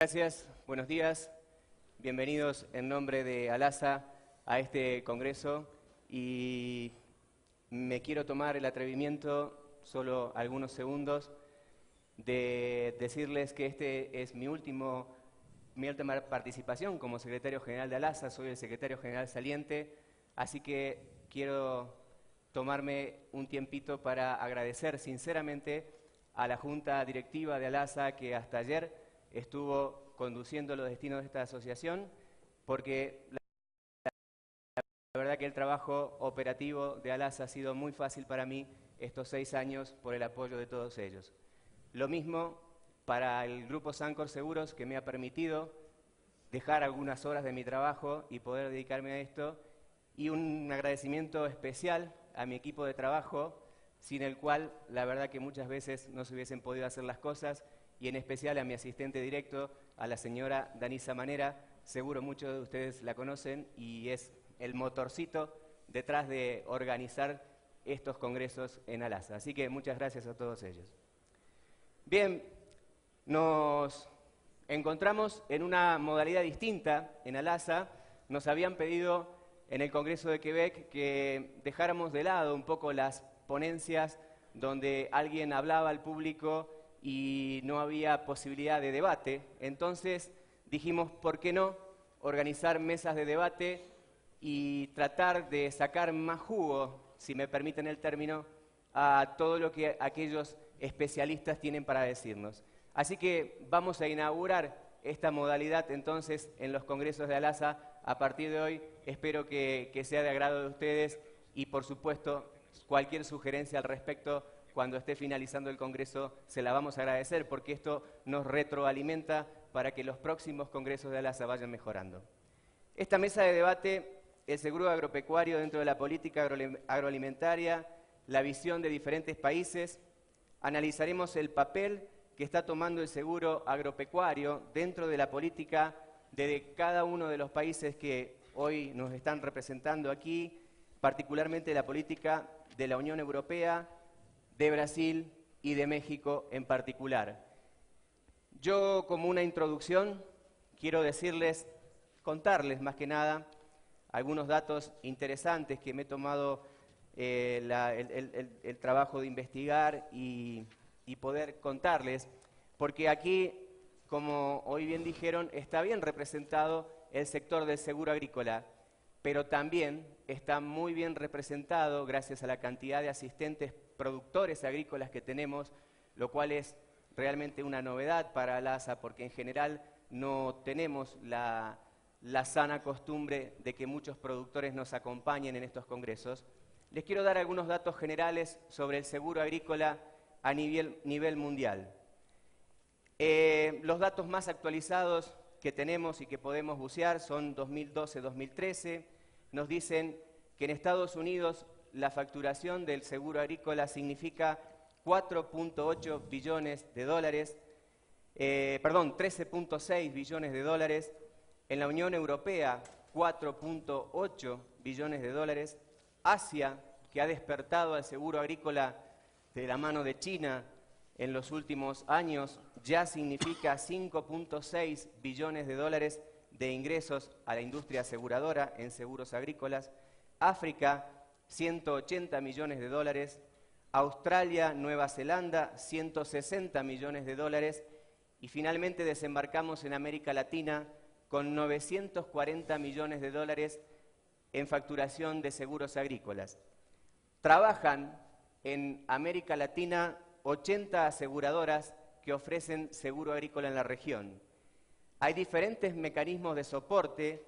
Gracias, buenos días, bienvenidos en nombre de ALASA a este congreso y me quiero tomar el atrevimiento, solo algunos segundos, de decirles que este es mi última participación como secretario general de ALASA, soy el secretario general saliente, así que quiero tomarme un tiempito para agradecer sinceramente a la Junta Directiva de ALASA que hasta ayer estuvo conduciendo los destinos de esta asociación, porque la verdad que el trabajo operativo de ALASA ha sido muy fácil para mí estos 6 años por el apoyo de todos ellos. Lo mismo para el Grupo Sancor Seguros, que me ha permitido dejar algunas horas de mi trabajo y poder dedicarme a esto, y un agradecimiento especial a mi equipo de trabajo, sin el cual la verdad que muchas veces no se hubiesen podido hacer las cosas, y en especial a mi asistente directo, a la señora Danisa Manera. Seguro muchos de ustedes la conocen y es el motorcito detrás de organizar estos congresos en ALASA. Así que muchas gracias a todos ellos. Bien, nos encontramos en una modalidad distinta en ALASA. Nos habían pedido en el Congreso de Quebec que dejáramos de lado un poco las ponencias donde alguien hablaba al público y no había posibilidad de debate. Entonces dijimos, ¿por qué no organizar mesas de debate y tratar de sacar más jugo, si me permiten el término, a todo lo que aquellos especialistas tienen para decirnos? Así que vamos a inaugurar esta modalidad entonces en los congresos de ALASA a partir de hoy. Espero que sea de agrado de ustedes y por supuesto cualquier sugerencia al respecto cuando esté finalizando el congreso se la vamos a agradecer, porque esto nos retroalimenta para que los próximos congresos de ALASA vayan mejorando. Esta mesa de debate, el seguro agropecuario dentro de la política agroalimentaria, la visión de diferentes países, analizaremos el papel que está tomando el seguro agropecuario dentro de la política de cada uno de los países que hoy nos están representando aquí, particularmente la política de la Unión Europea, de Brasil y de México en particular. Yo, como una introducción, quiero contarles más que nada, algunos datos interesantes que me he tomado el trabajo de investigar y poder contarles, porque aquí, como hoy bien dijeron, está bien representado el sector del seguro agrícola, pero también está muy bien representado gracias a la cantidad de asistentes productores agrícolas que tenemos, lo cual es realmente una novedad para ALASA, porque en general no tenemos la sana costumbre de que muchos productores nos acompañen en estos congresos. Les quiero dar algunos datos generales sobre el seguro agrícola a nivel mundial. Los datos más actualizados que tenemos y que podemos bucear son 2012-2013. Nos dicen que en Estados Unidos la facturación del seguro agrícola significa 4.8 billones de dólares, 13.6 billones de dólares. En la Unión Europea, 4.8 billones de dólares. Asia, que ha despertado al seguro agrícola de la mano de China en los últimos años, ya significa 5.6 billones de dólares de ingresos a la industria aseguradora en seguros agrícolas. África, 180 millones de dólares. Australia, Nueva Zelanda, 160 millones de dólares. Y finalmente desembarcamos en América Latina con 940 millones de dólares en facturación de seguros agrícolas. Trabajan en América Latina 80 aseguradoras que ofrecen seguro agrícola en la región. Hay diferentes mecanismos de soporte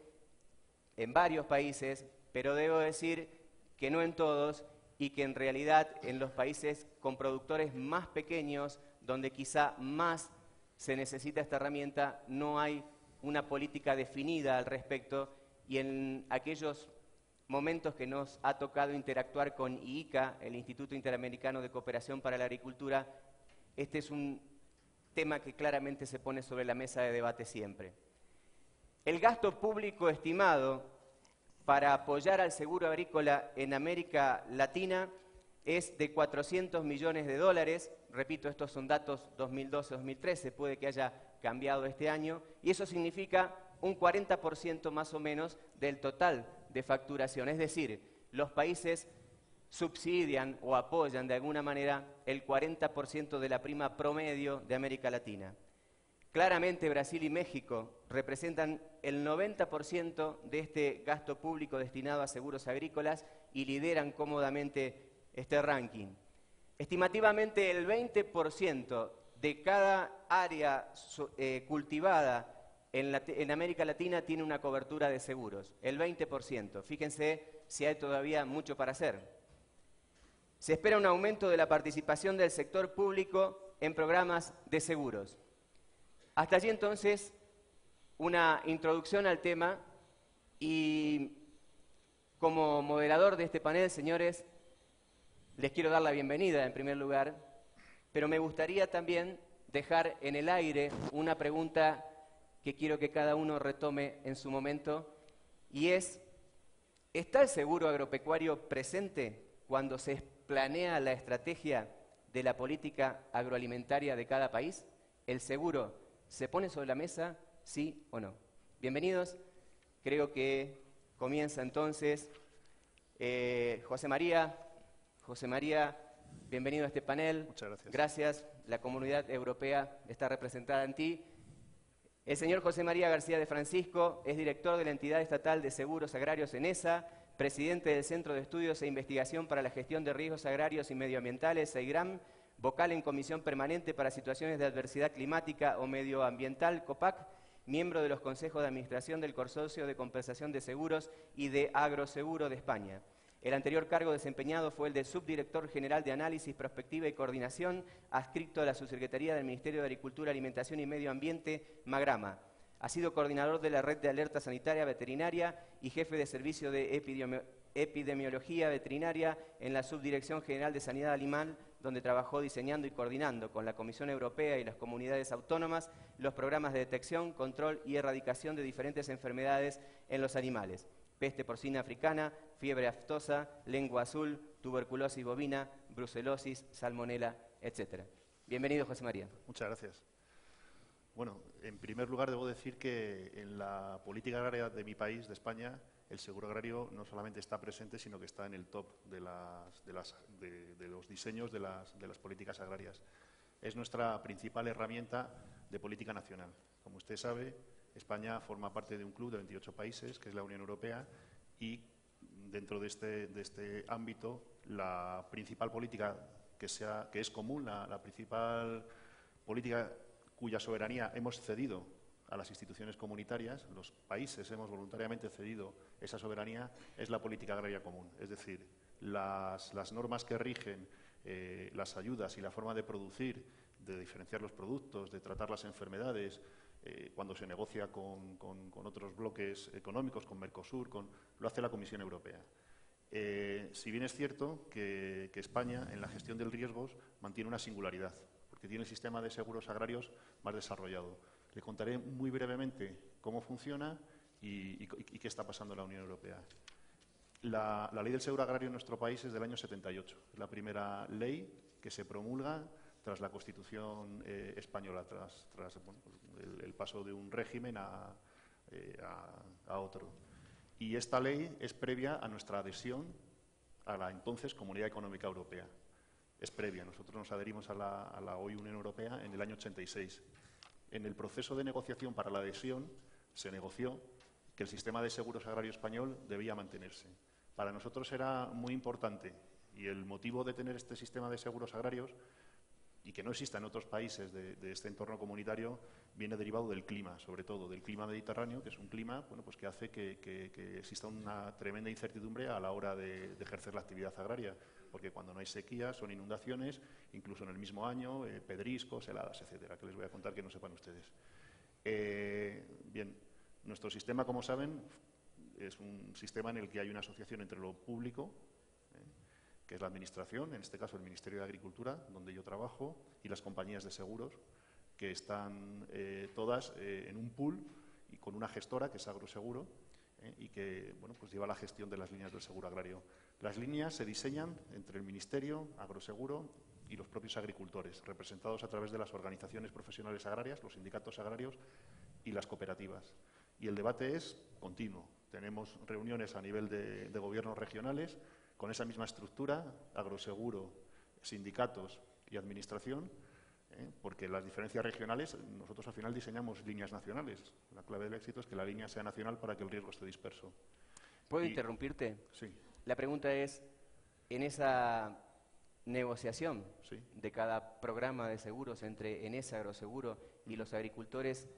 en varios países, pero debo decir que no en todos, y que en realidad en los países con productores más pequeños, donde quizá más se necesita esta herramienta, no hay una política definida al respecto, y en aquellos momentos que nos ha tocado interactuar con IICA, el Instituto Interamericano de Cooperación para la Agricultura, este es un tema que claramente se pone sobre la mesa de debate siempre. El gasto público estimado para apoyar al seguro agrícola en América Latina es de 400 millones de dólares. Repito, estos son datos 2012-2013, puede que haya cambiado este año, y eso significa un 40% más o menos del total de facturación. Es decir, los países subsidian o apoyan de alguna manera el 40% de la prima promedio de América Latina. Claramente Brasil y México representan el 90% de este gasto público destinado a seguros agrícolas y lideran cómodamente este ranking. Estimativamente el 20% de cada área cultivada en América Latina tiene una cobertura de seguros, el 20%. Fíjense si hay todavía mucho para hacer. Se espera un aumento de la participación del sector público en programas de seguros. Hasta allí entonces una introducción al tema y como moderador de este panel, señores, les quiero dar la bienvenida en primer lugar, pero me gustaría también dejar en el aire una pregunta que quiero que cada uno retome en su momento y es, ¿está el seguro agropecuario presente cuando se planea la estrategia de la política agroalimentaria de cada país? ¿El seguro se pone sobre la mesa, sí o no? Bienvenidos, creo que comienza entonces José María, bienvenido a este panel. Muchas gracias. Gracias, la comunidad europea está representada en ti. El señor José María García de Francisco es director de la Entidad Estatal de Seguros Agrarios ENESA, presidente del Centro de Estudios e Investigación para la Gestión de Riesgos Agrarios y Medioambientales, CEIGRAM, vocal en Comisión Permanente para Situaciones de Adversidad Climática o Medioambiental, COPAC, miembro de los consejos de administración del Consorcio de Compensación de Seguros y de Agroseguro de España. El anterior cargo desempeñado fue el de subdirector general de Análisis, Prospectiva y Coordinación, adscrito a la Subsecretaría del Ministerio de Agricultura, Alimentación y Medio Ambiente, Magrama. Ha sido coordinador de la Red de Alerta Sanitaria Veterinaria y jefe de Servicio de Epidemiología Veterinaria en la Subdirección General de Sanidad Animal, donde trabajó diseñando y coordinando con la Comisión Europea y las comunidades autónomas los programas de detección, control y erradicación de diferentes enfermedades en los animales: peste porcina africana, fiebre aftosa, lengua azul, tuberculosis bovina, brucelosis, salmonela, etc. Bienvenido, José María. Muchas gracias. Bueno, en primer lugar debo decir que en la política agraria de mi país, de España, el seguro agrario no solamente está presente, sino que está en el top de los diseños de las políticas agrarias. Es nuestra principal herramienta de política nacional. Como usted sabe, España forma parte de un club de 28 países, que es la Unión Europea, y dentro de este ámbito, la principal política que es común, la principal política cuya soberanía hemos cedido a las instituciones comunitarias, los países hemos voluntariamente cedido esa soberanía, es la política agraria común. Es decir, las normas que rigen las ayudas y la forma de producir, de diferenciar los productos, de tratar las enfermedades, cuando se negocia con otros bloques económicos, con Mercosur, lo hace la Comisión Europea. Si bien es cierto que España, en la gestión del riesgo, mantiene una singularidad, porque tiene el sistema de seguros agrarios más desarrollado. Le contaré muy brevemente cómo funciona y qué está pasando en la Unión Europea. La ley del seguro agrario en nuestro país es del año 78. Es la primera ley que se promulga tras la Constitución española, tras el paso de un régimen a otro. Y esta ley es previa a nuestra adhesión a la entonces Comunidad Económica Europea. Es previa. Nosotros nos adherimos a la hoy Unión Europea en el año 86. En el proceso de negociación para la adhesión se negoció que el sistema de seguros agrario español debía mantenerse. Para nosotros era muy importante, y el motivo de tener este sistema de seguros agrarios, y que no exista en otros países de este entorno comunitario, viene derivado del clima, sobre todo del clima mediterráneo, que es un clima pues que hace que exista una tremenda incertidumbre a la hora de ejercer la actividad agraria, porque cuando no hay sequía son inundaciones, incluso en el mismo año, pedriscos, heladas, etcétera, que les voy a contar que no sepan ustedes. Bien, nuestro sistema, como saben, es un sistema en el que hay una asociación entre lo público, que es la administración, en este caso el Ministerio de Agricultura, donde yo trabajo, y las compañías de seguros, que están todas en un pool y con una gestora, que es Agroseguro, y que pues lleva la gestión de las líneas del seguro agrario. Las líneas se diseñan entre el Ministerio, Agroseguro y los propios agricultores, representados a través de las organizaciones profesionales agrarias, los sindicatos agrarios y las cooperativas. Y el debate es continuo. Tenemos reuniones a nivel de gobiernos regionales con esa misma estructura, agroseguro, sindicatos y administración, porque las diferencias regionales, nosotros al final diseñamos líneas nacionales. La clave del éxito es que la línea sea nacional para que el riesgo esté disperso. ¿Puedo interrumpirte? Sí. La pregunta es, en esa negociación de cada programa de seguros entre Enesa, Agroseguro y los agricultores,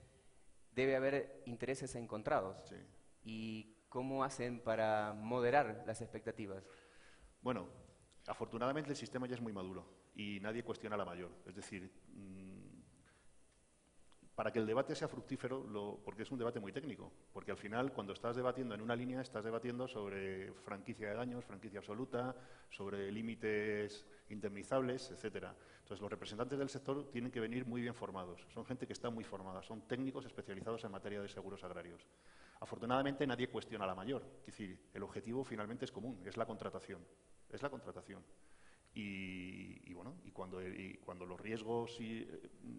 debe haber intereses encontrados. Sí. ¿Y cómo hacen para moderar las expectativas? Bueno, afortunadamente el sistema ya es muy maduro y nadie cuestiona la mayor. Es decir, para que el debate sea fructífero, porque es un debate muy técnico, porque al final cuando estás debatiendo en una línea estás debatiendo sobre franquicia de daños, franquicia absoluta, sobre límites indemnizables, etcétera. Entonces los representantes del sector tienen que venir muy bien formados, son gente que está muy formada, son técnicos especializados en materia de seguros agrarios. Afortunadamente nadie cuestiona la mayor, es decir, el objetivo finalmente es común, es la contratación, es la contratación. Y cuando los riesgos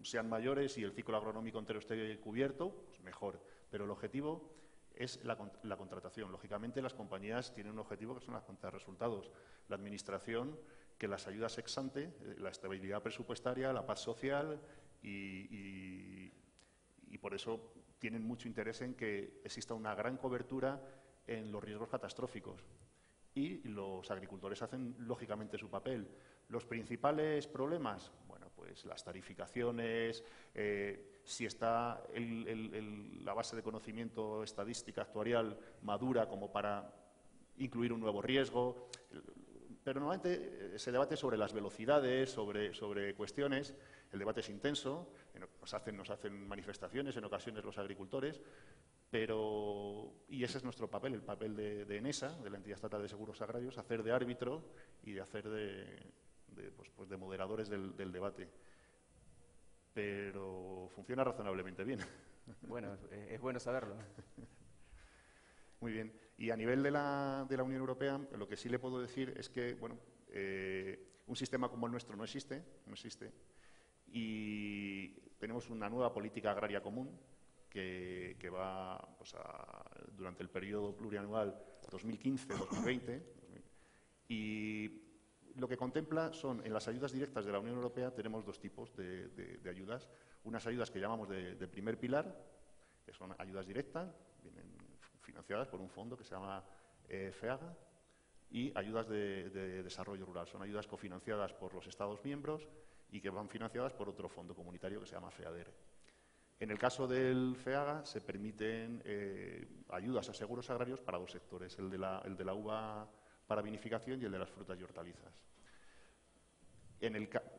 sean mayores y el ciclo agronómico entero esté cubierto, pues mejor. Pero el objetivo es la contratación. Lógicamente, las compañías tienen un objetivo que son las cuentas de resultados. La administración, que las ayudas ex ante, la estabilidad presupuestaria, la paz social y por eso tienen mucho interés en que exista una gran cobertura en los riesgos catastróficos. Y los agricultores hacen, lógicamente, su papel. Los principales problemas, bueno, pues las tarificaciones, si está la base de conocimiento estadística actuarial madura como para incluir un nuevo riesgo. Pero normalmente se debate sobre las velocidades, sobre cuestiones. El debate es intenso, nos hacen manifestaciones en ocasiones los agricultores, y ese es nuestro papel, el papel de Enesa, de la Entidad Estatal de Seguros Agrarios, hacer de árbitro y de hacer de moderadores del debate. Pero funciona razonablemente bien. Bueno, es bueno saberlo. Muy bien. Y a nivel de la Unión Europea, lo que sí le puedo decir es que, bueno, un sistema como el nuestro no existe, y tenemos una nueva política agraria común que va durante el periodo plurianual 2015-2020, y lo que contempla son, en las ayudas directas de la Unión Europea tenemos dos tipos de ayudas. Unas ayudas que llamamos de primer pilar, que son ayudas directas, vienen financiadas por un fondo que se llama FEAGA, y ayudas de desarrollo rural. Son ayudas cofinanciadas por los Estados miembros y que van financiadas por otro fondo comunitario que se llama FEADER. En el caso del FEAGA se permiten ayudas a seguros agrarios para dos sectores, el de la uva para vinificación y el de las frutas y hortalizas.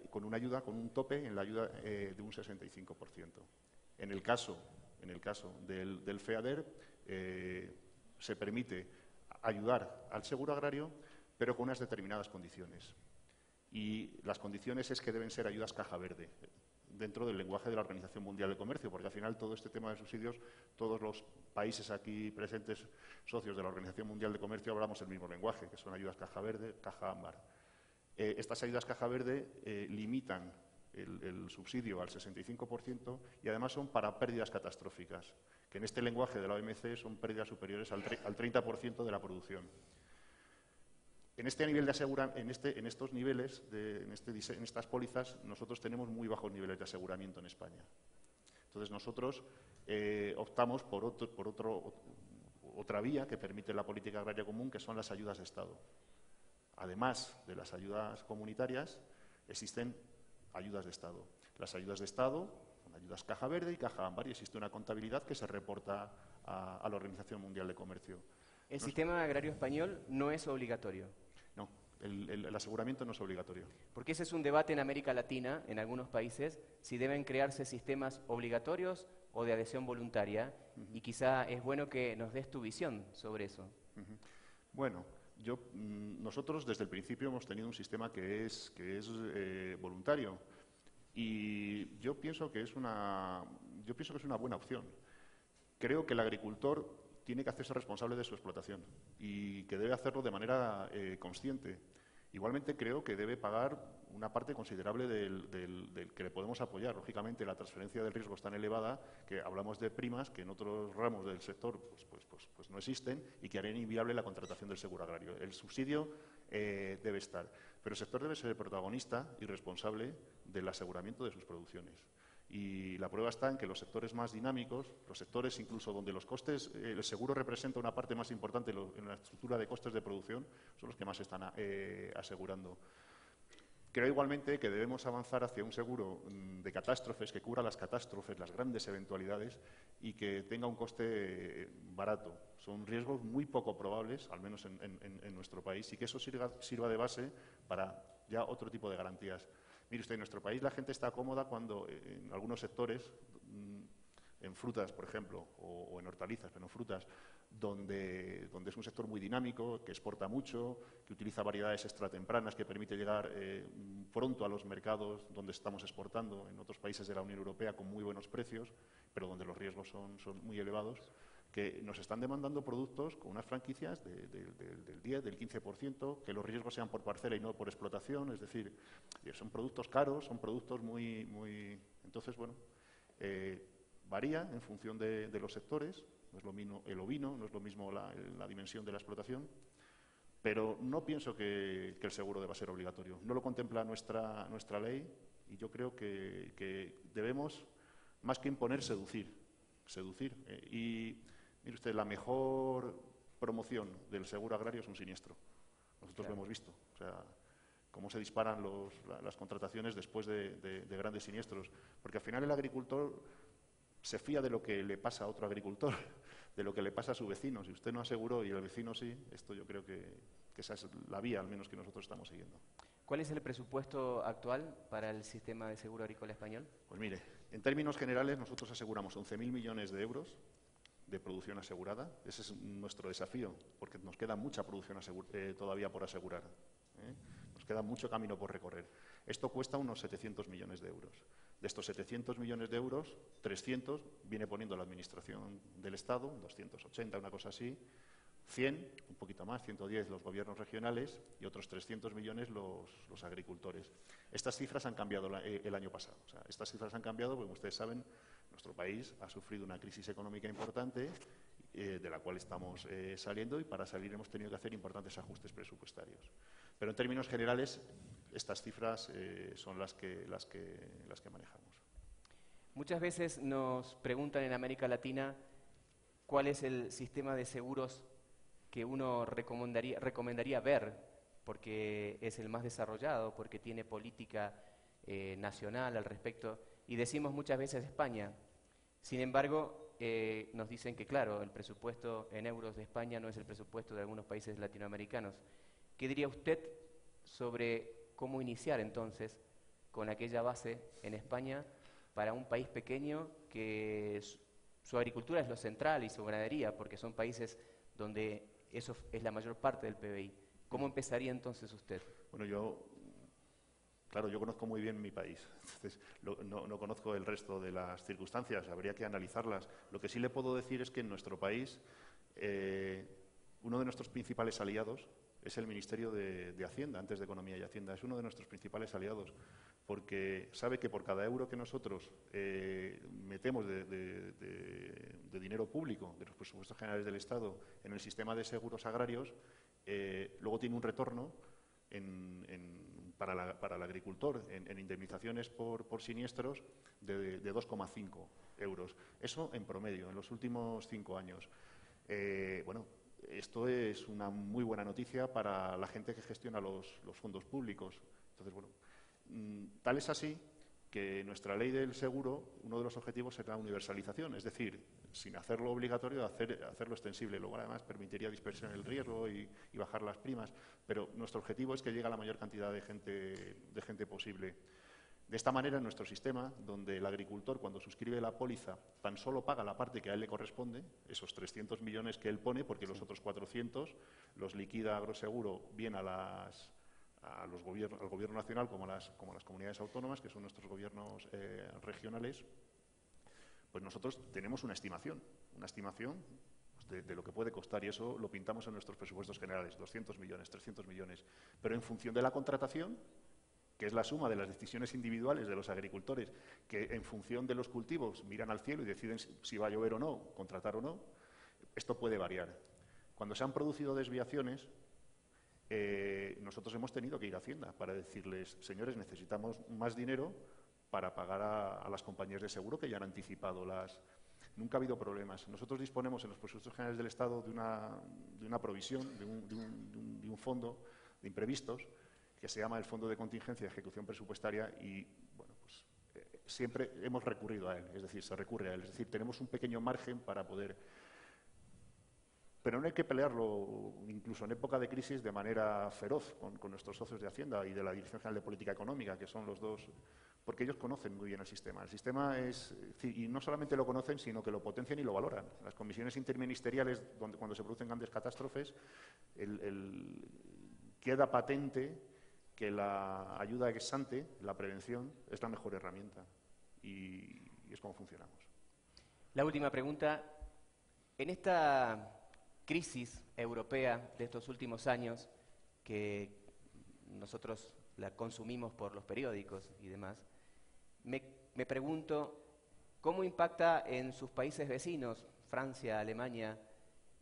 Con un tope en la ayuda de un 65%. En el caso del FEADER se permite ayudar al seguro agrario, pero con unas determinadas condiciones. Y las condiciones es que deben ser ayudas caja verde, dentro del lenguaje de la Organización Mundial de Comercio, porque al final todo este tema de subsidios, todos los países aquí presentes, socios de la Organización Mundial de Comercio, hablamos el mismo lenguaje, que son ayudas caja verde, caja ámbar. Estas ayudas caja verde limitan el subsidio al 65% y además son para pérdidas catastróficas, que en este lenguaje de la OMC son pérdidas superiores al 30% de la producción. En este nivel de en estos niveles, en estas pólizas, nosotros tenemos muy bajos niveles de aseguramiento en España. Entonces nosotros optamos por otra vía que permite la política agraria común, que son las ayudas de Estado. Además de las ayudas comunitarias, existen ayudas de Estado. Las ayudas de Estado son ayudas caja verde y caja ámbar, y existe una contabilidad que se reporta a la Organización Mundial de Comercio. ¿El sistema agrario español no es obligatorio? No, el aseguramiento no es obligatorio. Porque ese es un debate en América Latina, en algunos países, si deben crearse sistemas obligatorios o de adhesión voluntaria, y quizá es bueno que nos des tu visión sobre eso. Bueno, nosotros desde el principio hemos tenido un sistema que es voluntario, y yo pienso que es una buena opción. Creo que el agricultor tiene que hacerse responsable de su explotación y que debe hacerlo de manera consciente. Igualmente creo que debe pagar una parte considerable del que le podemos apoyar. Lógicamente, la transferencia del riesgo es tan elevada que hablamos de primas que en otros ramos del sector pues no existen y que harían inviable la contratación del seguro agrario. El subsidio debe estar, pero el sector debe ser el protagonista y responsable del aseguramiento de sus producciones. Y la prueba está en que los sectores más dinámicos, los sectores incluso donde los costes, el seguro representa una parte más importante en la estructura de costes de producción, son los que más están asegurando. Creo igualmente que debemos avanzar hacia un seguro de catástrofes que cubra las catástrofes, las grandes eventualidades y que tenga un coste barato. Son riesgos muy poco probables, al menos en nuestro país, y que eso sirva de base para ya otro tipo de garantías. Mire usted, en nuestro país la gente está cómoda cuando en algunos sectores, en frutas, por ejemplo, o en hortalizas, pero en frutas, donde es un sector muy dinámico, que exporta mucho, que utiliza variedades extratempranas, que permite llegar pronto a los mercados donde estamos exportando, en otros países de la Unión Europea, con muy buenos precios, pero donde los riesgos son muy elevados, que nos están demandando productos con unas franquicias del 10, del 15%, que los riesgos sean por parcela y no por explotación, es decir, son productos caros, son productos muy... Entonces, bueno, varía en función de los sectores, no es lo mismo el ovino, no es lo mismo la dimensión de la explotación, pero no pienso que el seguro deba ser obligatorio. No lo contempla nuestra ley y yo creo que debemos, más que imponer, seducir. Y mire usted, la mejor promoción del seguro agrario es un siniestro. Nosotros lo hemos visto. O sea, cómo se disparan las contrataciones después de grandes siniestros. Porque al final el agricultor se fía de lo que le pasa a otro agricultor, de lo que le pasa a su vecino. Si usted no aseguró y el vecino sí, esto yo creo que esa es la vía, al menos, que nosotros estamos siguiendo. ¿Cuál es el presupuesto actual para el sistema de seguro agrícola español? Pues mire, en términos generales nosotros aseguramos 11.000 millones de euros de producción asegurada. Ese es nuestro desafío, porque nos queda mucha producción todavía por asegurar. Nos queda mucho camino por recorrer. Esto cuesta unos 700 millones de euros. De estos 700 millones de euros, 300 viene poniendo la Administración del Estado, 280, una cosa así, 100, un poquito más, 110 los gobiernos regionales y otros 300 millones los agricultores. Estas cifras han cambiado el año pasado. O sea, estas cifras han cambiado porque, como ustedes saben, nuestro país ha sufrido una crisis económica importante de la cual estamos saliendo, y para salir hemos tenido que hacer importantes ajustes presupuestarios. Pero en términos generales, estas cifras son las que manejamos. Muchas veces nos preguntan en América Latina cuál es el sistema de seguros que uno recomendaría ver, porque es el más desarrollado, porque tiene política nacional al respecto, y decimos muchas veces España. Sin embargo, nos dicen que, claro, el presupuesto en euros de España no es el presupuesto de algunos países latinoamericanos. ¿Qué diría usted sobre cómo iniciar entonces con aquella base en España para un país pequeño que su agricultura es lo central y su ganadería, porque son países donde eso es la mayor parte del PBI? ¿Cómo empezaría entonces usted? Bueno, claro, yo conozco muy bien mi país, entonces no conozco el resto de las circunstancias, habría que analizarlas. Lo que sí le puedo decir es que en nuestro país uno de nuestros principales aliados es el Ministerio de Hacienda, antes de Economía y Hacienda. Es uno de nuestros principales aliados, porque sabe que por cada euro que nosotros metemos de dinero público, de los presupuestos generales del Estado, en el sistema de seguros agrarios, luego tiene un retorno para el agricultor en indemnizaciones por siniestros de 2,5 euros. Eso en promedio, en los últimos 5 años. Bueno, esto es una muy buena noticia para la gente que gestiona los fondos públicos. Entonces, bueno, tal es así que nuestra ley del seguro, uno de los objetivos será la universalización, es decir, sin hacerlo obligatorio, hacerlo extensible. Luego, además, permitiría dispersión el riesgo y bajar las primas, pero nuestro objetivo es que llegue a la mayor cantidad de gente posible. De esta manera, en nuestro sistema, donde el agricultor, cuando suscribe la póliza, tan solo paga la parte que a él le corresponde, esos 300 millones que él pone, porque los otros 400 los liquida Agroseguro bien al gobierno nacional como a las comunidades autónomas, que son nuestros gobiernos regionales, pues nosotros tenemos una estimación, de lo que puede costar, y eso lo pintamos en nuestros presupuestos generales, 200 millones, 300 millones. Pero en función de la contratación, que es la suma de las decisiones individuales de los agricultores, que en función de los cultivos miran al cielo y deciden si va a llover o no, contratar o no, esto puede variar. Cuando se han producido desviaciones, nosotros hemos tenido que ir a Hacienda para decirles, señores, necesitamos más dinero para pagar a las compañías de seguro que ya han anticipado las... Nunca ha habido problemas. Nosotros disponemos en los presupuestos generales del Estado de una provisión, de un fondo de imprevistos, que se llama el Fondo de Contingencia de Ejecución Presupuestaria, y bueno, pues, siempre hemos recurrido a él, es decir, se recurre a él. Es decir, tenemos un pequeño margen para poder... Pero no hay que pelearlo, incluso en época de crisis, de manera feroz con nuestros socios de Hacienda y de la Dirección General de Política Económica, que son los dos, porque ellos conocen muy bien el sistema. El sistema es, y no solamente lo conocen, sino que lo potencian y lo valoran. Las comisiones interministeriales, cuando se producen grandes catástrofes, queda patente que la ayuda ex ante, la prevención, es la mejor herramienta. Y es como funcionamos. La última pregunta. En esta crisis europea de estos últimos años, que nosotros la consumimos por los periódicos y demás, me pregunto cómo impacta en sus países vecinos, Francia, Alemania,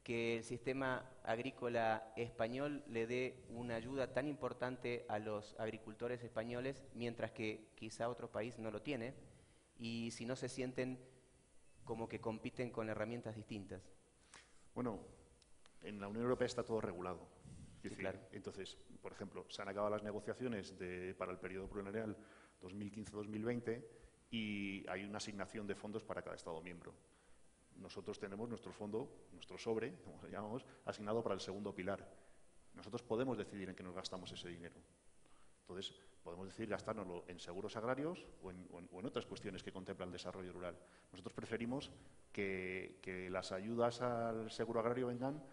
que el sistema agrícola español le dé una ayuda tan importante a los agricultores españoles, mientras que quizá otro país no lo tiene, y si no se sienten como que compiten con herramientas distintas. Bueno, en la Unión Europea está todo regulado. Sí, claro. Entonces, por ejemplo, se han acabado las negociaciones para el periodo plurianual 2015-2020 y hay una asignación de fondos para cada Estado miembro. Nosotros tenemos nuestro fondo, nuestro sobre, como le llamamos, asignado para el segundo pilar. Nosotros podemos decidir en qué nos gastamos ese dinero. Entonces, podemos decidir gastárnoslo en seguros agrarios o en otras cuestiones que contempla el desarrollo rural. Nosotros preferimos que las ayudas al seguro agrario vengan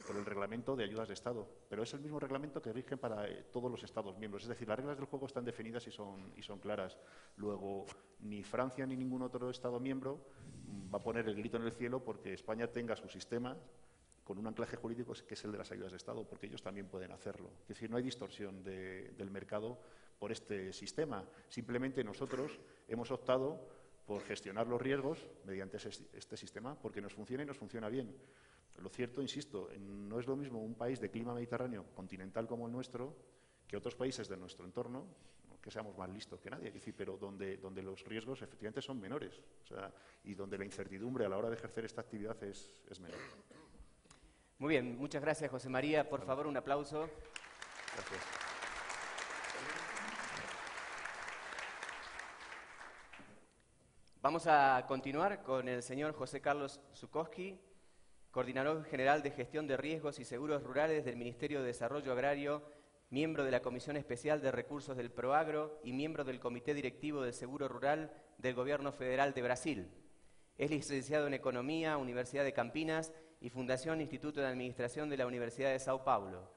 por el reglamento de ayudas de Estado, pero es el mismo reglamento que rige para todos los Estados miembros. Es decir, las reglas del juego están definidas y son claras. Luego, ni Francia ni ningún otro Estado miembro va a poner el grito en el cielo porque España tenga su sistema con un anclaje jurídico que es el de las ayudas de Estado, porque ellos también pueden hacerlo. Es decir, no hay distorsión del mercado por este sistema. Simplemente nosotros hemos optado por gestionar los riesgos mediante este sistema, porque nos funciona y nos funciona bien. Lo cierto, insisto, no es lo mismo un país de clima mediterráneo continental como el nuestro que otros países de nuestro entorno, no que seamos más listos que nadie, pero donde los riesgos efectivamente son menores, o sea, y donde la incertidumbre a la hora de ejercer esta actividad es menor. Muy bien, muchas gracias, José María. Por favor, un aplauso. Gracias. Vamos a continuar con el señor José Carlos Zukowski, Coordinador General de Gestión de Riesgos y Seguros Rurales del Ministerio de Desarrollo Agrario, miembro de la Comisión Especial de Recursos del Proagro y miembro del Comité Directivo del Seguro Rural del Gobierno Federal de Brasil. Es licenciado en Economía, Universidad de Campinas y Fundación Instituto de Administración de la Universidad de Sao Paulo.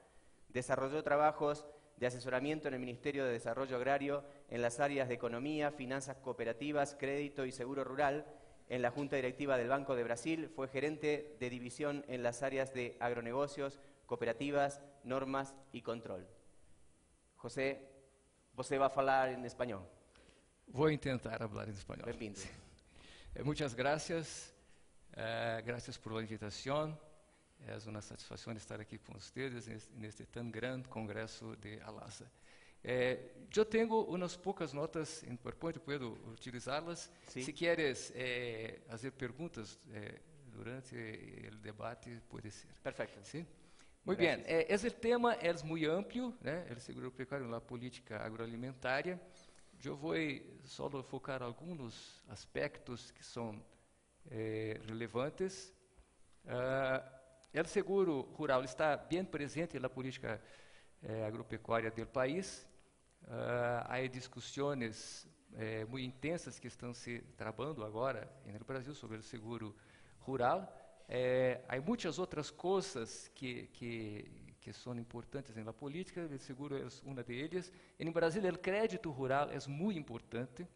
Desarrolló trabajos de asesoramiento en el Ministerio de Desarrollo Agrario en las áreas de Economía, Finanzas Cooperativas, Crédito y Seguro Rural. En la Junta Directiva del Banco de Brasil fue gerente de división en las áreas de agronegocios, cooperativas, normas y control. José, você vai falar em espanhol? Vou tentar falar em espanhol. Bem-vindo. Muchas gracias. Gracias por la invitación. Es una satisfacción estar aquí con ustedes en este tan gran congreso de ALASA. Yo tengo unas pocas notas en PowerPoint, puedo utilizarlas. Sí. Si quieres hacer preguntas durante el debate, puede ser. Perfecto. ¿Sí? Muy Gracias. bien, ese tema es muy amplio, ¿no? El seguro pecuario en la política agroalimentaria. Yo voy solo a enfocar algunos aspectos que son relevantes. El seguro rural está bien presente en la política agropecuária del país. Há discussões muito intensas que estão se trabalhando agora no Brasil sobre o seguro rural. Há muitas outras coisas que são importantes na política, o seguro é uma delas. No Brasil, o crédito rural é muito importante.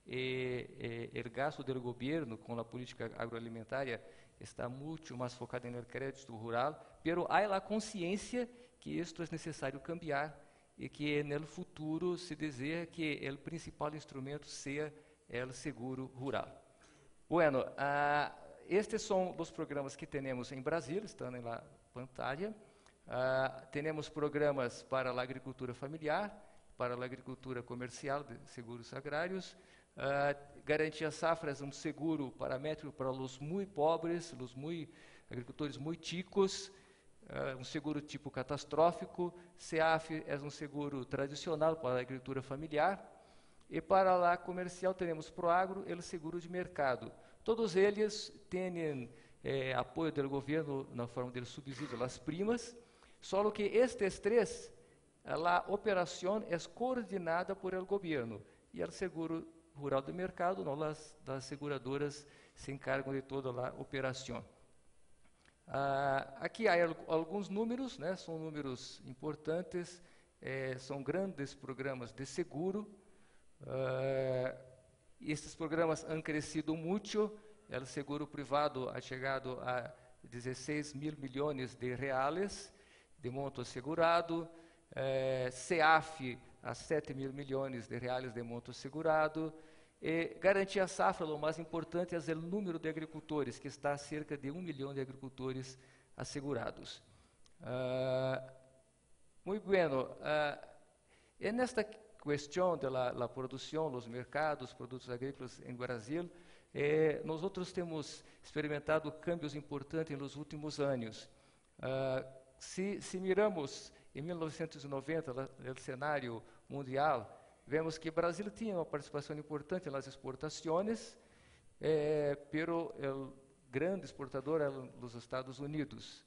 O gasto do governo com a política agroalimentária está muito mais focada no crédito rural, pero há a consciência que isto é necessário cambiar e que no futuro se deseja que o principal instrumento seja o seguro rural. Bueno, estes são os programas que temos em Brasil, estão na pantalla. Temos programas para a agricultura familiar, para a agricultura comercial de seguros agrários. Garantia Safra é seguro paramétrico para os muito pobres, os agricultores muito chicos, seguro tipo catastrófico. CEAF é seguro tradicional para a agricultura familiar. E para a comercial temos Proagro, o seguro de mercado. Todos eles têm apoio do governo na forma de subsídio às primas, só que estes três, a operação é coordenada por el governo e o seguro rural de mercado, não, as seguradoras se encargam de toda a operação. Aqui há alguns números, né, são números importantes, são grandes programas de seguro. Estes programas han crescido muito, o seguro privado ha chegado a 16 mil milhões de reais de monto assegurado, CEAF a 7 mil milhões de reais de monto assegurado, e Garantia Safra, o mais importante é o número de agricultores, que está a cerca de 1 milhão de agricultores assegurados. Muito bueno. Nesta questão da produção, os mercados, produtos agrícolas em Brasil, nós outros temos experimentado cambios importantes nos últimos anos. Se miramos em 1990 o cenário mundial, vemos que o Brasil tinha uma participação importante nas exportações, pero o grande exportador eram os Estados Unidos.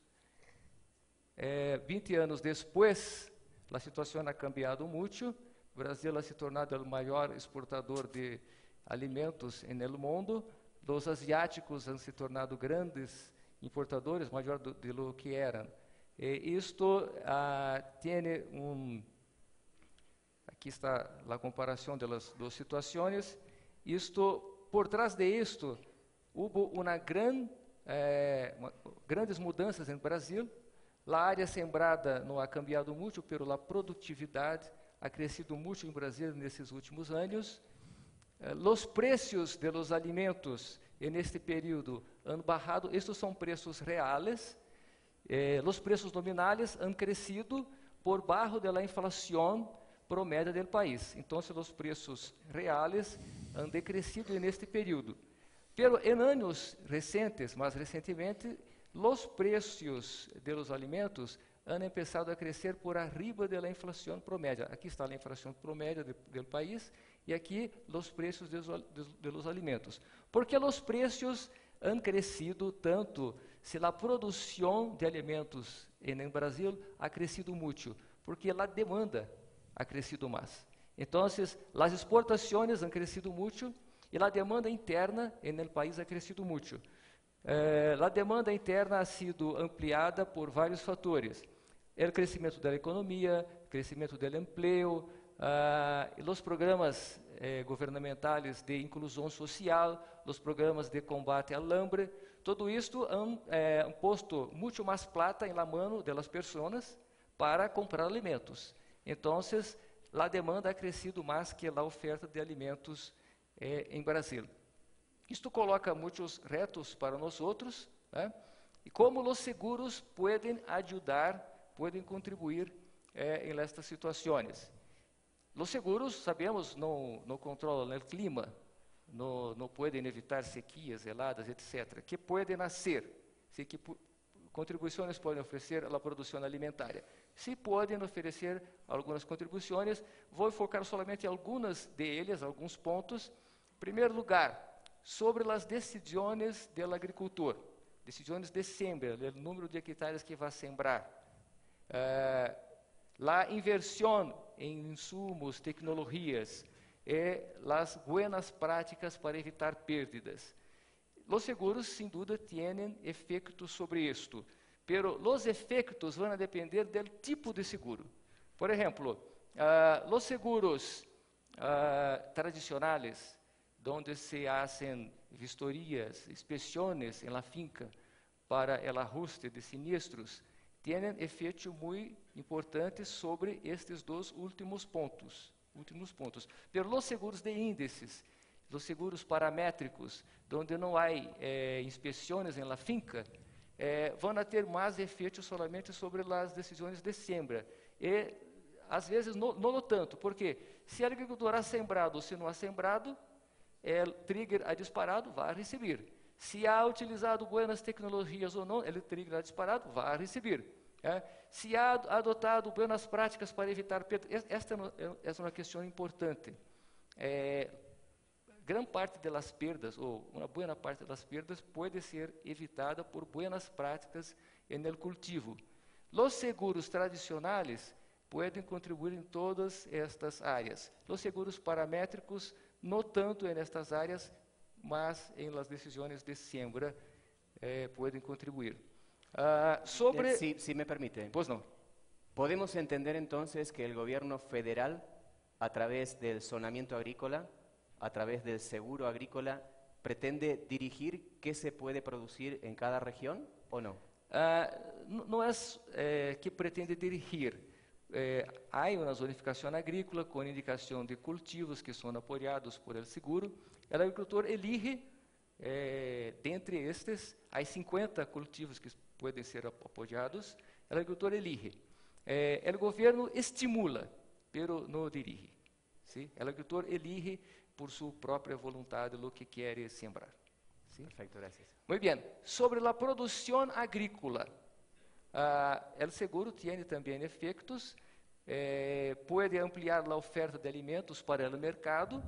20 anos depois, a situação ha cambiado muito. O Brasil ha se tornado o maior exportador de alimentos no mundo. Os asiáticos han se tornado grandes importadores, maior de lo que eram. Isto tem aqui está a comparação das duas situações. Por trás de isto, houve grandes mudanças no Brasil. A área sembrada não ha cambiado muito, pero a produtividade ha crescido muito em Brasil nesses últimos anos. Os preços de los alimentos neste período han bajado. Estes são preços reais. Os preços nominais han crescido por baixo da inflação promédia do país. Então, os preços reais han decrescido neste período. Pero em anos recentes, mais recentemente, os preços de los alimentos han começado a crescer por arriba da inflação promédia. Aqui está a inflação promédia do país e aqui os preços de los alimentos. ¿Por que os preços han crescido tanto se a produção de alimentos em Brasil ha crescido muito? Porque a demanda ha crescido mais. Então, as exportações han crescido muito e a demanda interna no país ha crescido muito. A demanda interna ha sido ampliada por vários fatores. O crescimento da economia, o crescimento do emprego, os programas governamentais de inclusão social, os programas de combate ao hambre, tudo isto han posto muito mais plata em la mano de las pessoas para comprar alimentos. Então, a demanda ha crescido mais que a oferta de alimentos em Brasil. Isto coloca muitos retos para nós outros, né? E como os seguros podem ajudar, podem contribuir em estas situações. Os seguros, sabemos, não controlam o clima, não podem evitar sequias, heladas, etc., que podem nascer, que contribuições podem oferecer à produção alimentar. Se podem oferecer algumas contribuições, vou focar somente em algumas delas, alguns pontos. Em primeiro lugar, sobre as decisões do agricultor, decisões de siembra, o número de hectares que vai sembrar, a inversão em insumos, tecnologias e as boas práticas para evitar perdas. Os seguros, sem dúvida, têm efeitos sobre isto, pero os efeitos vão depender do tipo de seguro. Por exemplo, os seguros tradicionais, onde se hacen vistorías, inspecciones en la finca para el ajuste de siniestros, tienen efeito muito importante sobre estes dois últimos pontos. Pero los seguros de índices, los seguros paramétricos, donde não há inspeções em la finca, vão a ter mais efeito solamente sobre as decisões de siembra. E, às vezes, não tanto, porque se o agricultor ha sembrado ou se não ha sembrado, o trigger ha disparado, vai receber. Se ha utilizado boas tecnologias ou não, o trigger ha disparado, vai receber. Se ha adotado boas práticas para evitar perdas, esta é uma questão importante. Gran parte das perdas, ou uma boa parte das perdas, pode ser evitada por boas práticas no cultivo. Os seguros tradicionais podem contribuir em todas estas áreas. Os seguros paramétricos, não tanto nestas áreas, mas em las decisões de siembra podem contribuir. Si me permite. Pues no. ¿Podemos entender entonces que el gobierno federal, a través del zonamiento agrícola, a través del seguro agrícola, pretende dirigir qué se puede producir en cada región o no? Não é que pretende dirigir. Há uma zonificação agrícola com indicação de cultivos que são apoiados por el seguro. O agricultor elige, dentre estes, há 50 cultivos que podem ser apoiados. O agricultor elige. O governo estimula, pero não dirige. ¿Sí? O agricultor elige por sua própria vontade o que quer sembrar. ¿Sí? Perfecto, gracias. Muy bien. Sobre a produção agrícola, o seguro tem também efeitos. Pode ampliar a oferta de alimentos para o mercado.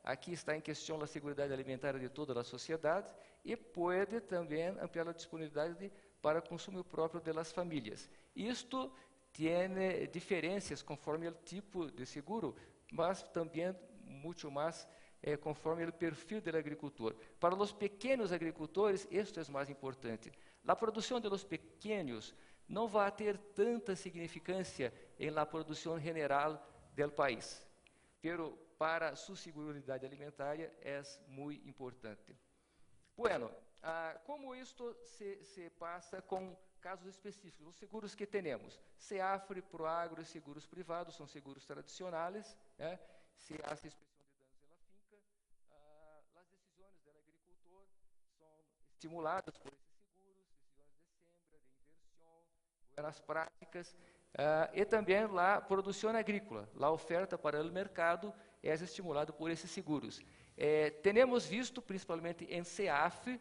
Aqui está em questão a segurança alimentar de toda a sociedade e pode também ampliar a disponibilidade para consumo próprio das famílias. Isto tem diferenças conforme o tipo de seguro, mas também muito mais conforme o perfil do agricultor. Para os pequenos agricultores, isto é mais importante. A produção dos pequenos não vai ter tanta significância em la produção general do país, pero para sua segurança alimentar é muito importante. Bueno, como isto se passa com casos específicos? Os seguros que temos, CEAFRE, PROAGRO e seguros privados, são seguros tradicionais. Se há inspeção de danos na finca, as decisões do agricultor são estimuladas por esses seguros, decisões de siembra, de inversão, boas práticas, e também a produção agrícola, a oferta para o mercado é estimulada por esses seguros. Temos visto, principalmente em CEAF,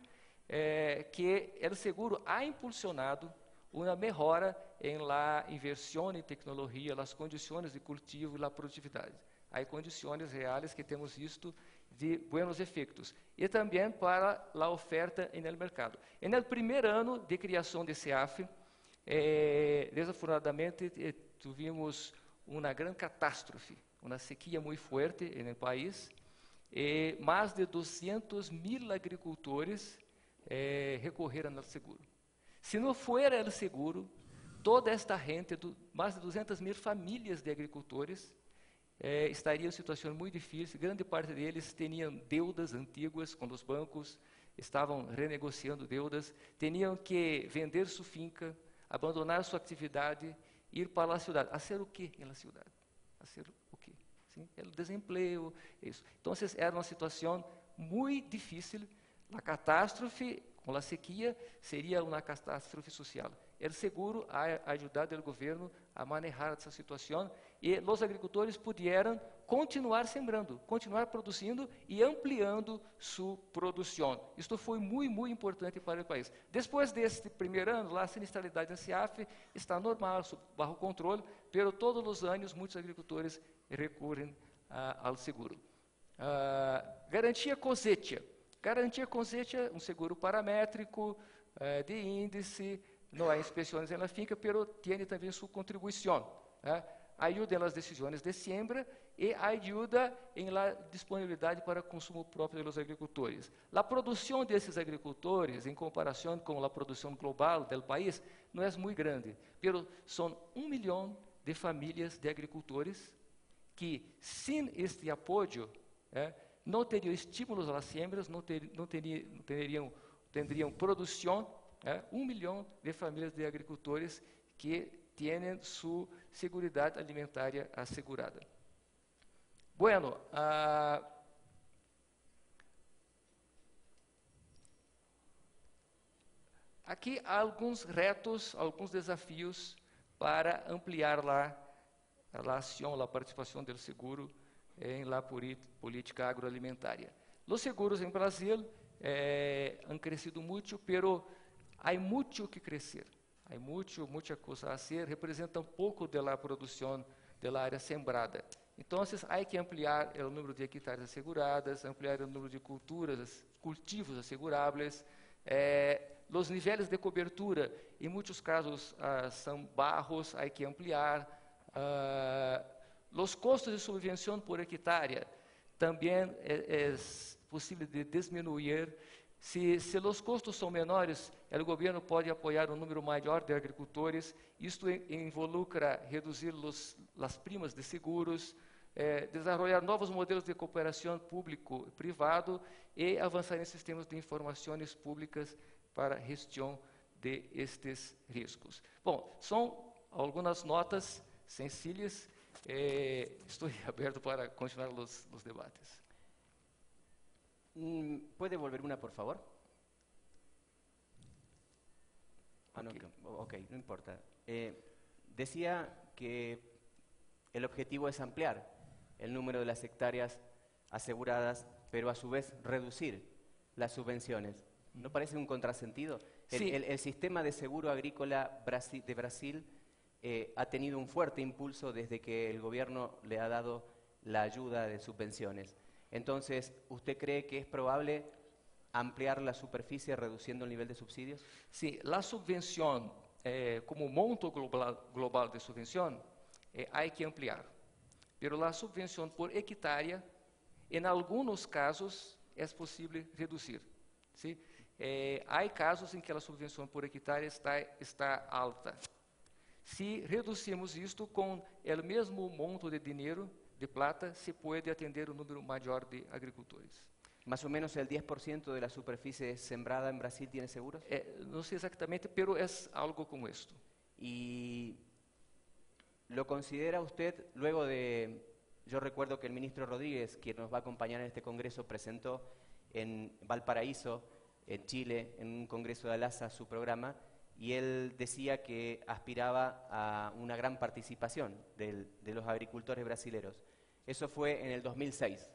que o seguro ha impulsionado uma melhora em la inversão em tecnologia, as condições de cultivo e a produtividade. Há condições reais que temos visto de buenos efeitos. E também para a oferta no mercado. No primeiro ano de criação de CEAF, desafortunadamente, tivemos uma grande catástrofe, uma sequia muito forte no país, e mais de 200.000 agricultores recorreram ao seguro. Se não fosse o seguro, toda esta gente, mais de 200.000 famílias de agricultores, estariam em situação muito difícil. Grande parte deles tinham deudas antigas com os bancos, estavam renegociando deudas, tinham que vender sua finca, abandonar sua atividade, ir para a cidade. Fazer o quê na cidade? Fazer o quê? Sim? O desemprego, isso. Então, era uma situação muito difícil. A catástrofe com a sequia seria uma catástrofe social. O seguro ha ajudado o governo a manejar essa situação e os agricultores puderam continuar sembrando, continuar produzindo e ampliando sua produção. Isto foi muito importante para o país. Depois deste primeiro ano, a sinistralidade da CEAF está normal, bajo controle, mas todos os anos muitos agricultores recorrem ao seguro. Garantia cosecha. Garantia cosecha, um seguro paramétrico, de índice, não há inspeções na finca, mas tem também sua contribuição. Ajuda nas decisões de siembra e ajuda em la disponibilidade para consumo próprio dos agricultores. A produção desses agricultores, em comparação com a produção global do país, não é muito grande, mas são 1 milhão de famílias de agricultores que, sem este apoio, não teriam estímulos às siembras, não teriam produção, 1 milhão de famílias de agricultores que têm sua segurança alimentar assegurada. Bueno, aqui há alguns retos, alguns desafios para ampliar a ação, a participação do seguro em la política agroalimentaria. Os seguros em Brasil han crescido muito, pero há muito que crescer. Há muita coisa a ser, representam pouco da produção da área sembrada. Então, há que ampliar o número de hectares asseguradas, ampliar o número de cultivos asseguráveis. Os níveis de cobertura, em muitos casos, são baixos, há que ampliar. Os custos de subvenção por hectare também é possível de diminuir. Se os custos são menores, o governo pode apoiar um número maior de agricultores. Isto involucra reduzir as primas de seguros, desenvolver novos modelos de cooperação público-privado e avançar em sistemas de informações públicas para a gestão de estes riscos. Bom, são algumas notas sencillas. Estou aberto para continuar os debates. ¿Puede volver una, por favor? Ok, no importa. Decía que el objetivo es ampliar el número de las hectáreas aseguradas, pero a su vez reducir las subvenciones. ¿No parece un contrasentido? Sí. El sistema de seguro agrícola de Brasil ha tenido un fuerte impulso desde que el gobierno le ha dado la ayuda de subvenciones. Entonces, ¿usted cree que es probable ampliar la superficie reduciendo el nivel de subsidios? Sí, la subvención, como monto global de subvención, hay que ampliar. Pero la subvención por hectárea, en algunos casos, es posible reducir. ¿Sí? Hay casos en que la subvención por hectárea está alta. Si reducimos isto com o mesmo monto de dinheiro, de plata, se pode atender um número maior de agricultores. ¿Más o menos el 10% de la superficie sembrada en Brasil tiene seguros? Não sei exatamente, pero é algo como esto. ¿Y lo considera usted, luego de... Yo recuerdo que el ministro Rodríguez, quien nos va a acompañar en este congreso, presentó en Valparaíso, en Chile, en un congreso de ALASA, su programa, y él decía que aspiraba a una gran participación de los agricultores brasileños. Eso fue en el 2006.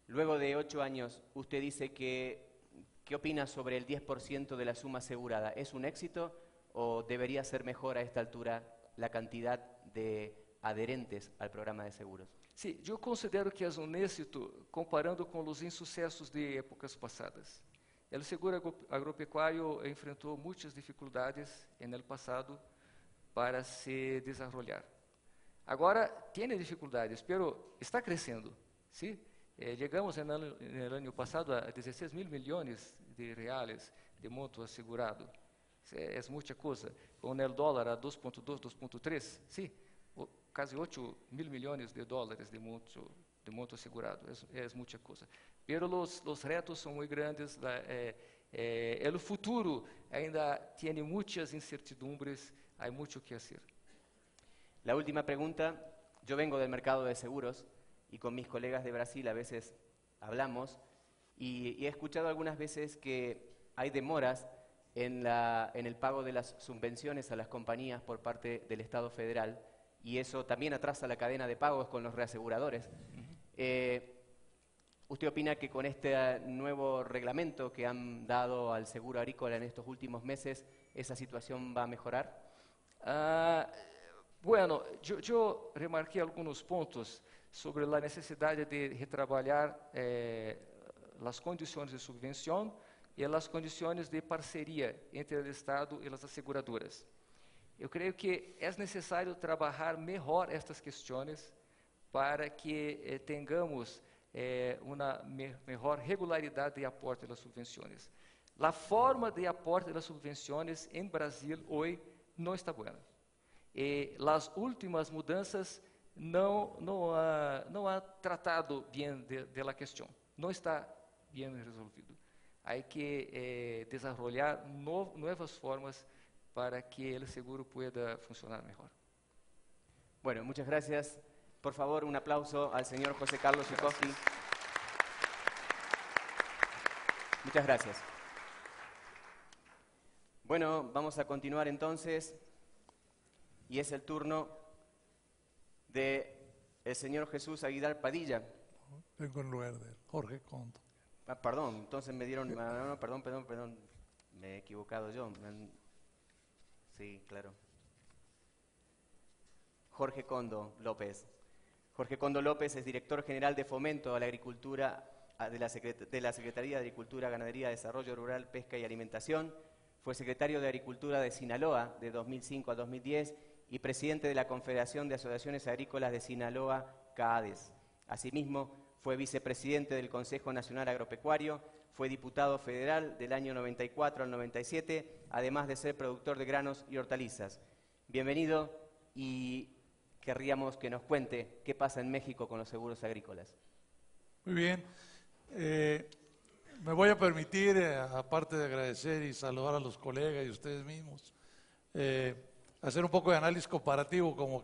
Luego de 8 años, usted dice que, ¿qué opina sobre el 10% de la suma asegurada? ¿Es un éxito o debería ser mejor a esta altura la cantidad de adherentes al programa de seguros? Sí, eu considero que é um êxito comparando com os insucessos de épocas passadas. O seguro agropecuário enfrentou muitas dificuldades no passado para se desenvolver. Agora tem dificuldades, mas está crescendo. ¿Sí? Chegamos no ano passado a 16 mil milhões de reais de monto assegurado. É muita coisa. Com o dólar a 2.2, 2.3, sí, quase 8 mil milhões de dólares de monto assegurado. É muita coisa. Pero os retos são muito grandes. O futuro ainda tem muitas incertidumbres. Há muito que fazer. La última pregunta. Yo vengo del mercado de seguros y con mis colegas de Brasil a veces hablamos y he escuchado algunas veces que hay demoras en el pago de las subvenciones a las compañías por parte del Estado federal y eso también atrasa la cadena de pagos con los reaseguradores. ¿Usted opina que con este nuevo reglamento que han dado al seguro agrícola en estos últimos meses, esa situación va a mejorar? Bueno, eu remarquei alguns pontos sobre a necessidade de retrabalhar as condições de subvenção e as condições de parceria entre o Estado e as asseguradoras. Eu creio que é necessário trabalhar melhor estas questões para que tenhamos uma melhor regularidade de aporte das subvenções. A forma de aporte das subvenções em Brasil hoje não está boa. As últimas mudanças não ha tratado bien de la questão. Não está bien resolvido. Hay que desarrollar nuevas formas para que el seguro pueda funcionar mejor. Bueno, muchas gracias. Por favor, un aplauso al señor José Carlos Zukowski. Muchas gracias. Bueno, vamos a continuar entonces, y es el turno de el señor Jesús Aguilar Padilla. Vengo en lugar de Jorge Condo. Perdón, entonces me dieron... No, perdón, me he equivocado yo. Sí, claro. Jorge Condo López. Jorge Condo López es director general de Fomento a la Agricultura de la Secretaría de Agricultura, Ganadería, Desarrollo Rural, Pesca y Alimentación. Fue secretario de Agricultura de Sinaloa de 2005 a 2010 y presidente de la Confederación de Asociaciones Agrícolas de Sinaloa, CAADES. Asimismo, fue vicepresidente del Consejo Nacional Agropecuario, fue diputado federal del año 94 al 97, además de ser productor de granos y hortalizas. Bienvenido, y querríamos que nos cuente qué pasa en México con los seguros agrícolas. Muy bien. Me voy a permitir, aparte de agradecer y saludar a los colegas y ustedes mismos, hacer un poco de análisis comparativo, como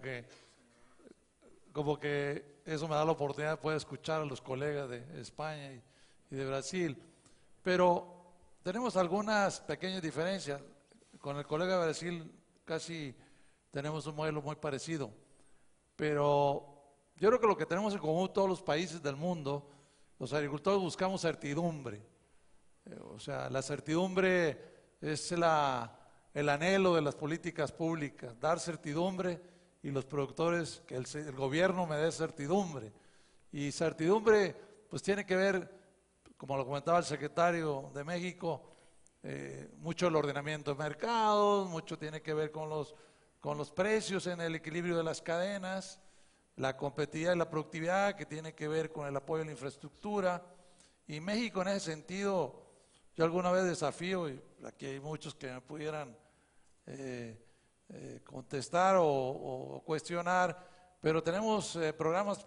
que eso me da la oportunidad de poder escuchar a los colegas de España y de Brasil. Pero tenemos algunas pequeñas diferencias. Con el colega de Brasil casi tenemos un modelo muy parecido. Pero yo creo que lo que tenemos en común todos los países del mundo, los agricultores buscamos certidumbre. O sea, la certidumbre es el anhelo de las políticas públicas, dar certidumbre, y los productores, que el gobierno me dé certidumbre. Y certidumbre pues tiene que ver, como lo comentaba el secretario de México, mucho el ordenamiento de mercados, mucho tiene que ver con los precios en el equilibrio de las cadenas, la competitividad y la productividad, que tiene que ver con el apoyo a la infraestructura. Y México en ese sentido, yo alguna vez desafío, y aquí hay muchos que me pudieran contestar o cuestionar, pero tenemos programas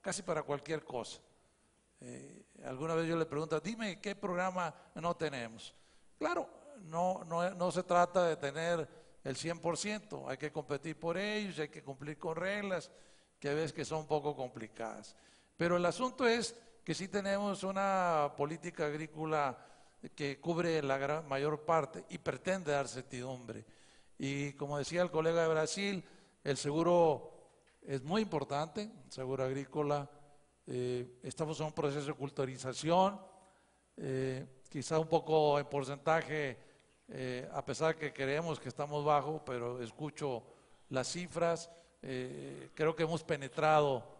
casi para cualquier cosa. Alguna vez yo le pregunto, dime qué programa no tenemos. Claro, no se trata de tener el 100%, hay que competir por ellos, hay que cumplir con reglas que a veces que son un poco complicadas. Pero el asunto es que sí tenemos una política agrícola que cubre la mayor parte y pretende dar certidumbre. Y como decía el colega de Brasil, el seguro es muy importante, el seguro agrícola. Estamos en un proceso de culturización, quizá un poco en porcentaje, a pesar que creemos que estamos bajo, pero escucho las cifras, creo que hemos penetrado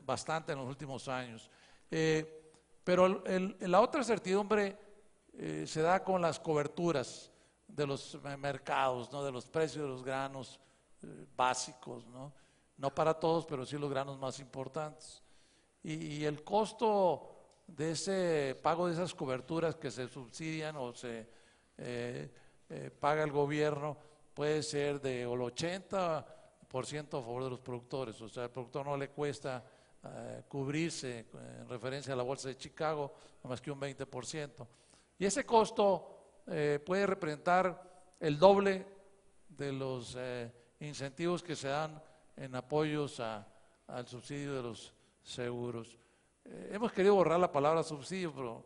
bastante en los últimos años. Pero la otra certidumbre se da con las coberturas de los mercados, ¿no? De los precios de los granos básicos, ¿no? No para todos, pero sí los granos más importantes. Y el costo de ese pago de esas coberturas que se subsidian o se paga el gobierno puede ser del 80% a favor de los productores. O sea, al productor no le cuesta cubrirse en referencia a la bolsa de Chicago, no más que un 20%. Y ese costo puede representar el doble de los incentivos que se dan en apoyos al subsidio de los seguros. Hemos querido borrar la palabra subsidio, pero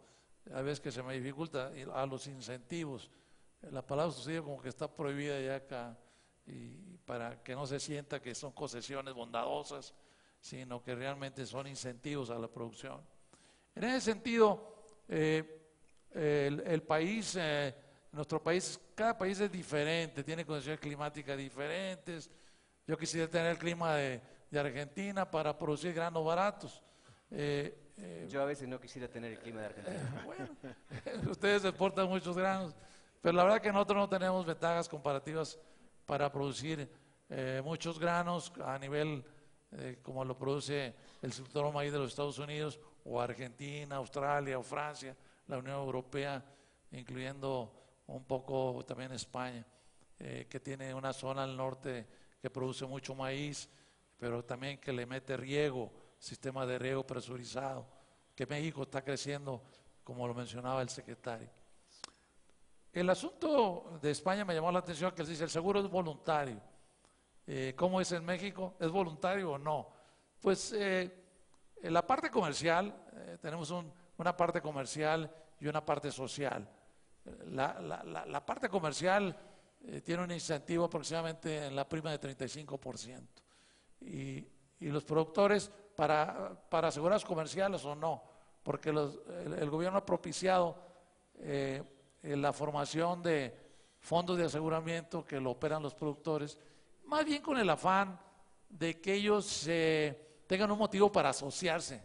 a veces que se me dificulta, a los incentivos. La palabra subsidio como que está prohibida ya acá, y para que no se sienta que son concesiones bondadosas, sino que realmente son incentivos a la producción. En ese sentido, el país, nuestro país, cada país es diferente, tiene condiciones climáticas diferentes. Yo quisiera tener el clima de Argentina para producir granos baratos. Yo a veces no quisiera tener el clima de Argentina. Bueno, ustedes exportan muchos granos, pero la verdad que nosotros no tenemos ventajas comparativas para producir muchos granos a nivel como lo produce el sector maíz de los Estados Unidos, o Argentina, Australia o Francia, la Unión Europea, incluyendo un poco también España, que tiene una zona al norte que produce mucho maíz, pero también que le mete riego, sistema de riego presurizado, que México está creciendo, como lo mencionaba el secretario. El asunto de España me llamó la atención, que él dice el seguro es voluntario. ¿Cómo es en México? ¿Es voluntario o no? Pues en la parte comercial, tenemos una parte comercial y una parte social. La parte comercial tiene un incentivo aproximadamente en la prima de 35%. Y los productores, para asegurados comerciales o no, porque el gobierno ha propiciado la formación de fondos de aseguramiento que lo operan los productores, más bien con el afán de que ellos tengan un motivo para asociarse,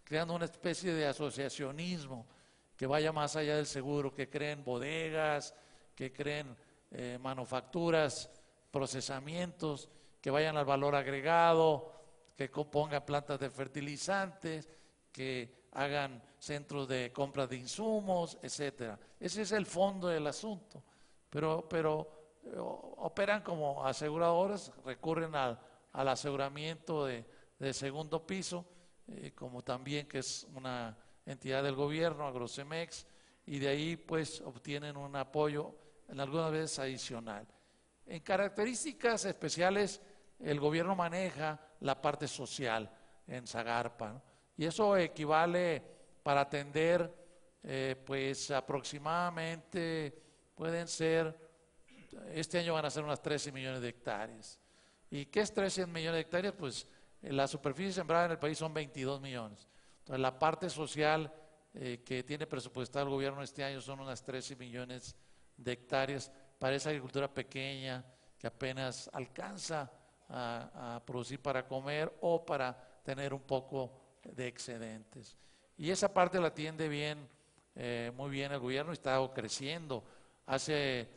creando una especie de asociacionismo que vaya más allá del seguro, que creen bodegas, que creen manufacturas, procesamientos, que vayan al valor agregado, que compongan plantas de fertilizantes, que hagan centros de compra de insumos, etcétera. Ese es el fondo del asunto. Pero operan como aseguradoras, recurren al aseguramiento de segundo piso, como también que es una entidad del gobierno, Agrocemex, y de ahí pues obtienen un apoyo en algunas veces adicional. En características especiales, el gobierno maneja la parte social en Zagarpa, ¿no? Y eso equivale para atender pues aproximadamente pueden ser, este año van a ser unas 13 millones de hectáreas. ¿Y qué es 13 millones de hectáreas? Pues la superficie sembrada en el país son 22 millones. Entonces la parte social que tiene presupuestado el gobierno este año son unas 13 millones de hectáreas para esa agricultura pequeña que apenas alcanza a producir para comer o para tener un poco de excedentes. Y esa parte la atiende bien, muy bien el gobierno, y está creciendo. Hace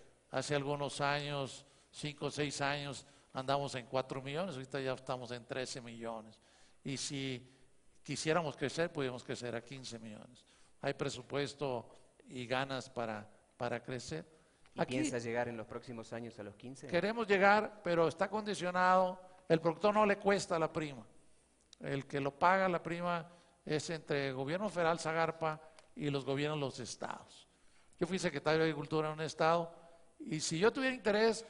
algunos años, 5 o 6 años, andamos en 4 millones, ahorita ya estamos en 13 millones. Y si quisiéramos crecer, podríamos crecer a 15 millones. Hay presupuesto y ganas para crecer. ¿Y piensa llegar en los próximos años a los 15? Queremos llegar, pero está condicionado, el productor no le cuesta la prima. El que lo paga la prima es entre el gobierno federal, Zagarpa, y los gobiernos de los estados. Yo fui secretario de Agricultura en un estado, y si yo tuviera interés,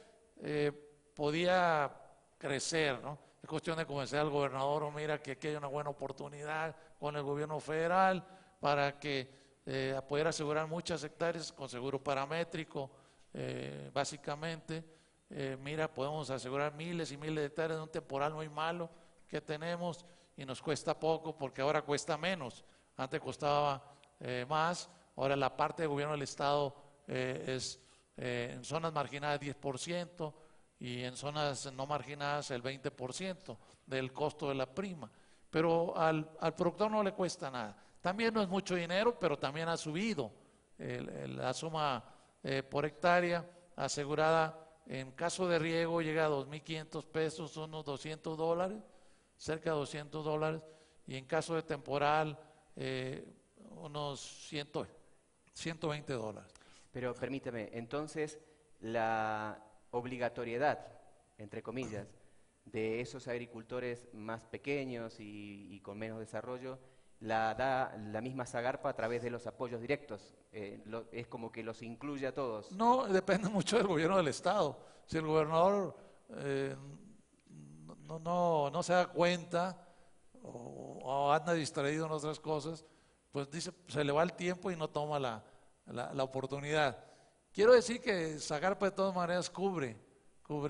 podía crecer, ¿no? Es cuestión de convencer al gobernador, o mira que aquí hay una buena oportunidad con el gobierno federal para que poder asegurar muchas hectáreas con seguro paramétrico, básicamente. Mira, podemos asegurar miles y miles de hectáreas en un temporal muy malo que tenemos y nos cuesta poco porque ahora cuesta menos. Antes costaba más, ahora la parte del gobierno del estado es en zonas marginadas 10% y en zonas no marginadas el 20% del costo de la prima. Pero al productor no le cuesta nada. También no es mucho dinero, pero también ha subido la suma por hectárea asegurada. En caso de riego llega a 2.500 pesos, unos $200, cerca de $200, y en caso de temporal unos 120 dólares. Pero permítame, entonces la obligatoriedad, entre comillas, de esos agricultores más pequeños y con menos desarrollo, la da la misma Zagarpa a través de los apoyos directos. Es como que los incluye a todos. No, depende mucho del gobierno del estado. Si el gobernador no se da cuenta o anda distraído en otras cosas, pues dice, se le va el tiempo y no toma la oportunidad. Quiero decir que Zagarpa de todas maneras cubre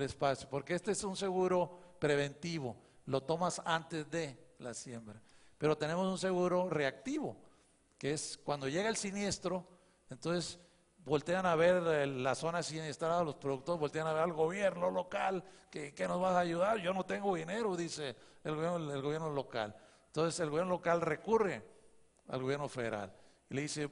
espacio, porque este es un seguro preventivo, lo tomas antes de la siembra. Pero tenemos un seguro reactivo, que es cuando llega el siniestro, entonces voltean a ver la zona siniestrada, los productores voltean a ver al gobierno local, que nos vas a ayudar, yo no tengo dinero, dice el gobierno local. Entonces el gobierno local recurre al gobierno federal y le dice,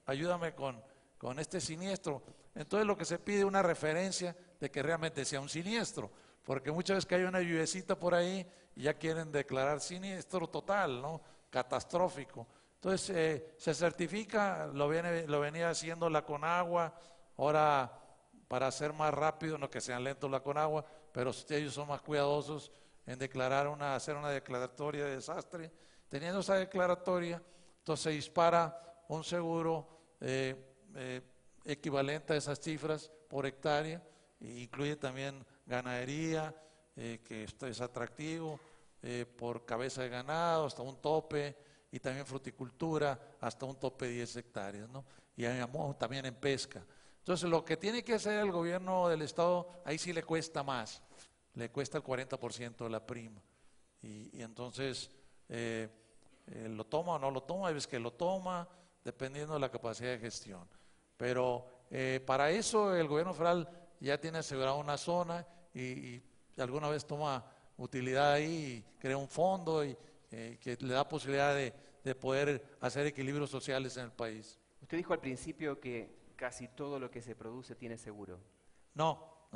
ayúdame con este siniestro. Entonces lo que se pide es una referencia de que realmente sea un siniestro, porque muchas veces que hay una lluviecita por ahí y ya quieren declarar siniestro total, ¿no? Catastrófico. Entonces se certifica, lo venía haciendo la Conagua, ahora para ser más rápido, no que sean lentos la Conagua, pero ellos son más cuidadosos, en hacer una declaratoria de desastre. Teniendo esa declaratoria, entonces se dispara un seguro equivalente a esas cifras por hectárea, e incluye también ganadería, que esto es atractivo, por cabeza de ganado hasta un tope, y también fruticultura hasta un tope de 10 hectáreas, ¿no? Y también en pesca. Entonces, lo que tiene que hacer el gobierno del estado, ahí sí le cuesta más, le cuesta el 40% de la prima. Y entonces, lo toma o no lo toma, hay veces que lo toma, dependiendo de la capacidad de gestión. Pero para eso el gobierno federal ya tiene asegurado una zona y alguna vez toma utilidad ahí y crea un fondo que le da posibilidad de poder hacer equilibrios sociales en el país. Usted dijo al principio que casi todo lo que se produce tiene seguro. No.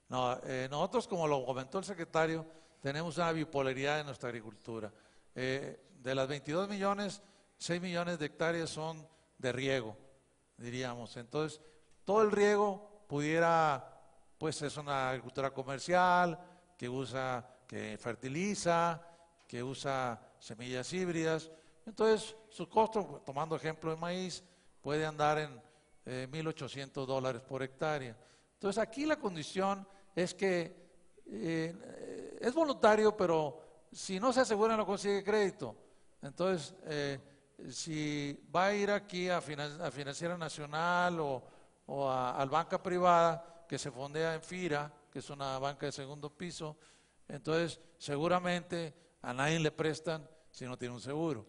Nosotros, como lo comentó el secretario, tenemos una bipolaridad en nuestra agricultura. De las 22 millones, 6 millones de hectáreas son de riego, diríamos. Entonces, todo el riego pues es una agricultura comercial, que fertiliza, que usa semillas híbridas. Entonces, su costo, tomando ejemplo de maíz, puede andar en $1,800 por hectárea. Entonces, aquí la condición es que es voluntario, pero si no se asegura no consigue crédito. Entonces, si va a ir aquí a Financiera Nacional o a banca privada que se fondea en FIRA, que es una banca de segundo piso, entonces seguramente a nadie le prestan si no tiene un seguro.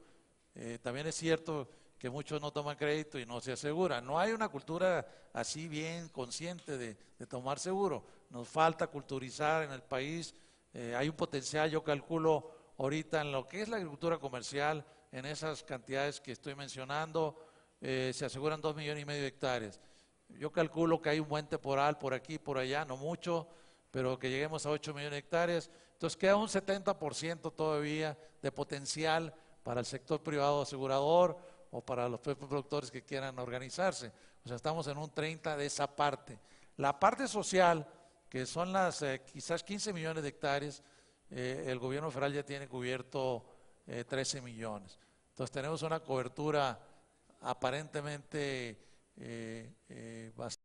También es cierto que muchos no toman crédito y no se aseguran. No hay una cultura así bien consciente de tomar seguro. Nos falta culturizar en el país. Hay un potencial, yo calculo ahorita en lo que es la agricultura comercial, en esas cantidades que estoy mencionando, se aseguran 2,5 millones de hectáreas. Yo calculo que hay un buen temporal por aquí y por allá, no mucho, pero que lleguemos a 8 millones de hectáreas. Entonces queda un 70% todavía de potencial para el sector privado asegurador o para los productores que quieran organizarse. O sea, estamos en un 30% de esa parte. La parte social, que son las quizás 15 millones de hectáreas, el gobierno federal ya tiene cubierto 13 millones. Entonces tenemos una cobertura aparentemente bastante